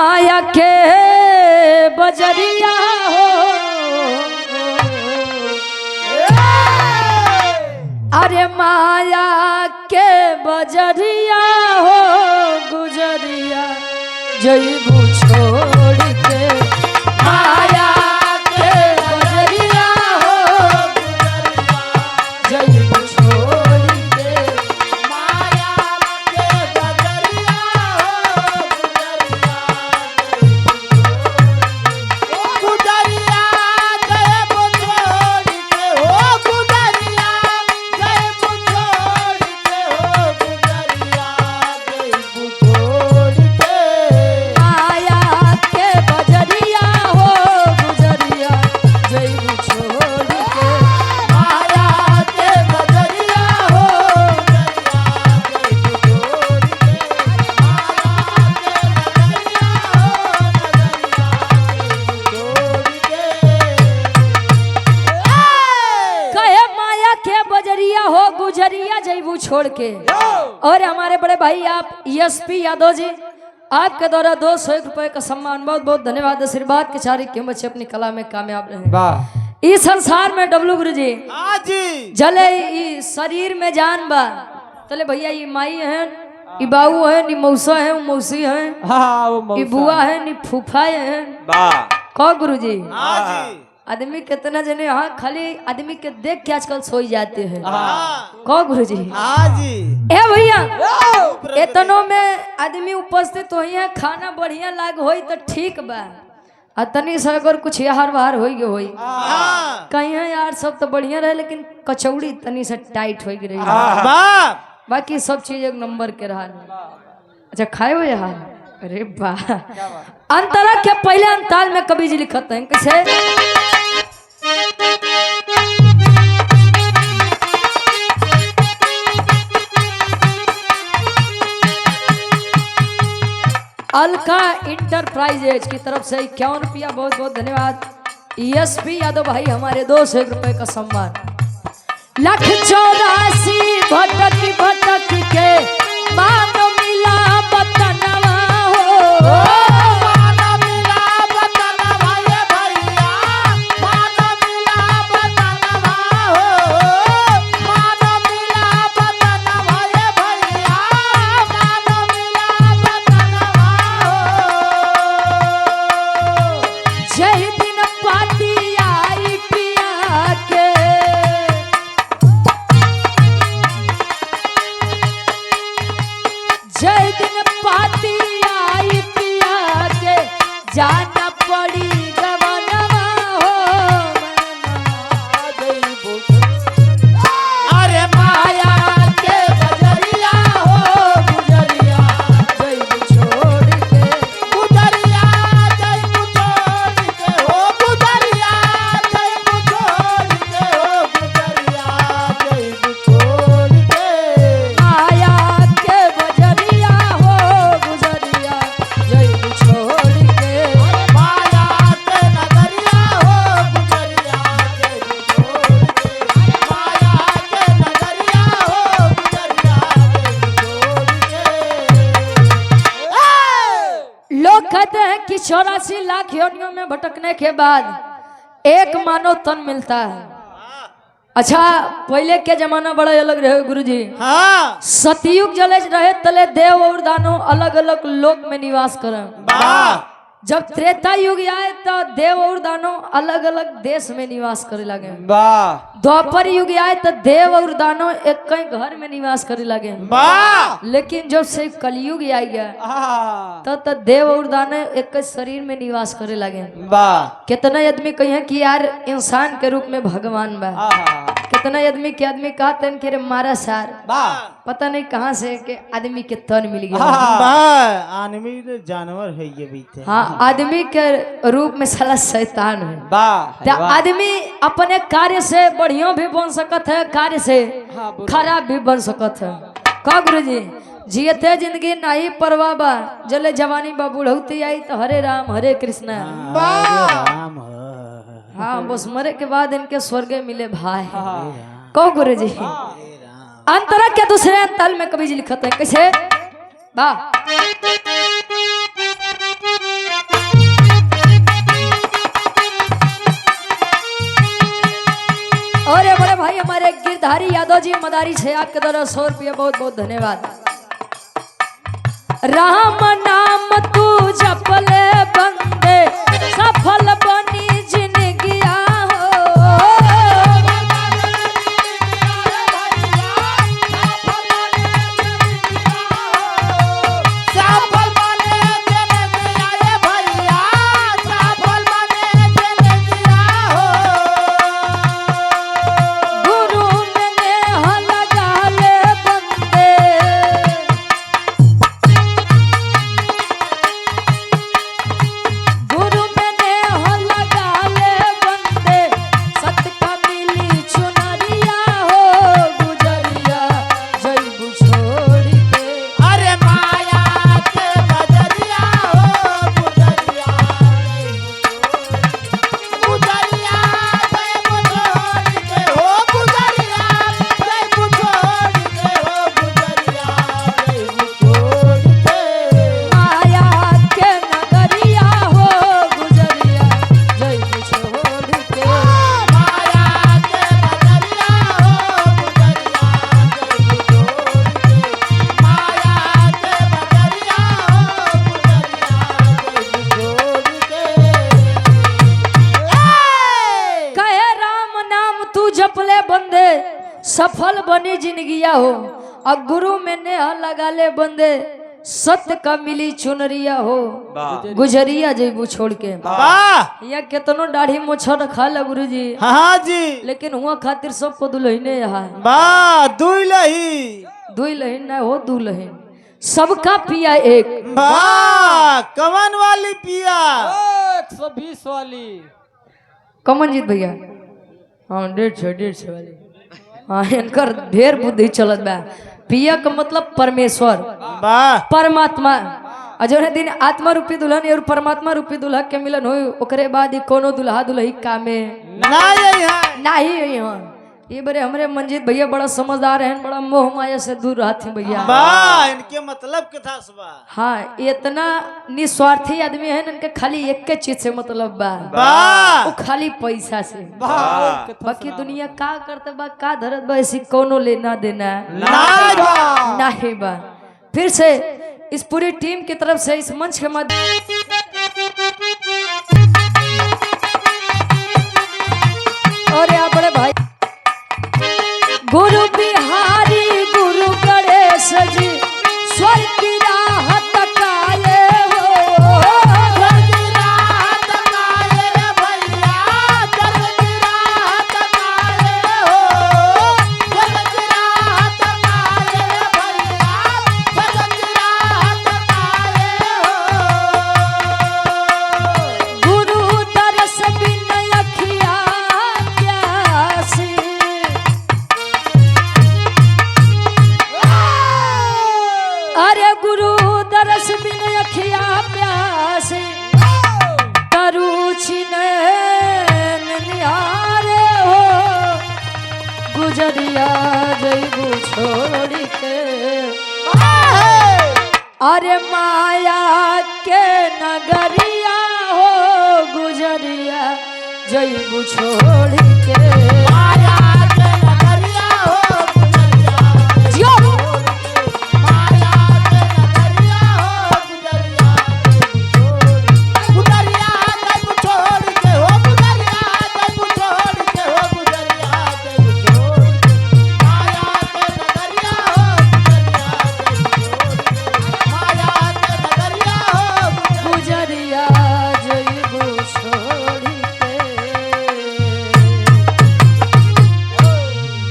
माया के बजरिया हो, अरे माया के बजरिया हो गुजरिया जइबू छोड़ के। माया के बजरिया हो गुजरिया जइबू छोड़ के। माया के बजरिया हो गुजरिया जइबू छोड़ के। हो गुजरिया जइबू छोड़ के। हो गुजरिया जइबू छोड़ के। माया के बजरिया हो गुजरिया जइबू छोड़ के। माया के बजरिया हो कहे माया के बजरिया हो गुजरिया जइबू छोड़ के। और हमारे बड़े भाई आप एसपी यादव जी, आपके द्वारा 201 रुपए का सम्मान, बहुत बहुत धन्यवाद। आशीर्वाद के चारी के बच्चे अपनी कला में कामयाब रहे। वाह इस संसार में डब्लू गुरु जी हाँ जी जले ई शरीर में जान बा, तले भैया ये माई है, ई बाऊ है, नी मौसा है, मौसी है, हाँ वो ई मौसा बुआ है, नी फूफा है। वाह कौ गुरु जी हाँ जी आदमी कितना जने यहाँ खाली आदमी के देख के आजकल सोई जाते हैं। कौ गुरु जी हाँ जी ए भैया इतनों में आदमी उपस्थित हो है, खाना बढ़िया लाग होई तो ठीक बा, आ तनी से अगर कुछ यार बाहर हो गए होई कहीं है यार सब तो बढ़िया रहे, लेकिन कचौड़ी तनी से टाइट हो गई रही। बाकी सब चीज एक नंबर के रहा। अच्छा खाए हो यार, अरे वाह। अंतरा के पहले अंताल में कवि जी लिखते हैं कैसे, अलका इंटरप्राइजेज की तरफ से 51 रुपया, बहुत बहुत धन्यवाद। एसपी यादव भाई हमारे 201 रुपए का सम्मान। 184 भटक भटक के मानो मिला बतनवा हो। जय दिन पाती आई पिया के, जय दिन पाती आई पिया के जाना पड़ी गवनवा हो। अरे माया के बजरिया हो गुजरिया जइबू छोड़ के। गुजरिया जइबू छोड़ के। हो गुजरिया जइबू छोड़ के। हो गुजरिया जइबू छोड़ के। माया के बजरिया हो गुजरिया जइबू छोड़ के। माया के नगरिया हो गुजरिया जइबू छोड़ के। माया के नगरिया हो गुजरिया जइबू छोड़ के। लोग कहते हैं कि 84 लाख योनियों में भटकने के बाद एक मानव तन मिलता है। अच्छा पहले के जमाना बड़ा अलग रहे गुरुजी। हाँ सतयुग जले रहे तले देव और दानव अलग अलग लोक में निवास करें। वाह जब त्रेता युग आए तो देव और दानव अलग अलग देश में निवास करे लगे। वाह द्वापर युग आए तो देव और दानव एक ही घर में निवास करे लगे। वाह लेकिन जब से कलयुग आ गया तो देव और दानव एक शरीर में निवास करे लगे। वाह कितना आदमी कहे कि यार इंसान के रूप में भगवान बा, कितना आदमी के आदमी कहते हैं कि रे मारा सार, वाह पता नहीं कहाँ से के आदमी के तन मिल गया। आदमी जानवर है ये भी थे। हाँ आदमी के रूप में साला शैतान है। वाह तो आदमी अपने कार्य से बढ़िया भी बन सकत है, कार्य से खराब भी बन सकत है। का गुरु जी जियते जिंदगी नहीं परवाह बा, जले जवानी बा बुढ़ौती आई तो हरे राम हरे कृष्ण। राम हाँ बस मरे के बाद इनके स्वर्ग मिले भाई। कहो गुरु जी अंतरा के दूसरे अंतल में कवि जी लिखते हैं कैसे, वाह यादव जी मदारी छे आपके द्वारा 100 रुपया बहुत बहुत धन्यवाद। राम नाम तू जपले बंदे सफल बनी जिंदगिया हो। सफल बनी जिंदगिया हो और गुरु में नेह लगा ले बंदे सत्य का मिली चुनरिया हो। गुजरिया जेबू छोड़ के या केतनो दाढ़ी मोछर रखा ला गुरु जी। हाँ जी लेकिन हुआ खातिर सबको दुल्हने यहाँ दुल्हन ना हो दुल्हन सबका पिया एक कमन वाली पिया 120 वाली कमन जीत भैया। हाँ 150 वाली। हाँ इनकर ढेर बुद्धि चलत बा। पिया का मतलब परमेश्वर परमात्मा और जो दिन आत्मा रूपी दुल्हन और परमात्मा रूपी दुल्हा के मिलन हो ओकरे बाद ही कोनो दुल्हा दुल्ही कामे नहीं है। ये बड़े हमारे मंजीत भैया बड़ा समझदार हैं, बड़ा मोह माया से दूर रहते भैया। इनके मतलब के था हाँ इतना निस्वार्थी आदमी है इनके खाली एक चीज से मतलब बा वो खाली पैसा से। बाकी दुनिया का करते बा का धरत बा ऐसी कोनो लेना देना नहीं बा। फिर से इस पूरी टीम की तरफ से इस मंच के माध्यम और यहाँ बड़े भाई गुरु बिहारी गुरु गणेश जी स्वर की राह तकाए हो। गुरु तरस बिन अखिया प्यासी अरे गुरु दरस बिन अखिया प्यासे तरुचि निहारे हो। गुजरिया जैबू छोड़ के अरे माया के नगरिया हो। गुजरिया जैबू छोड़ के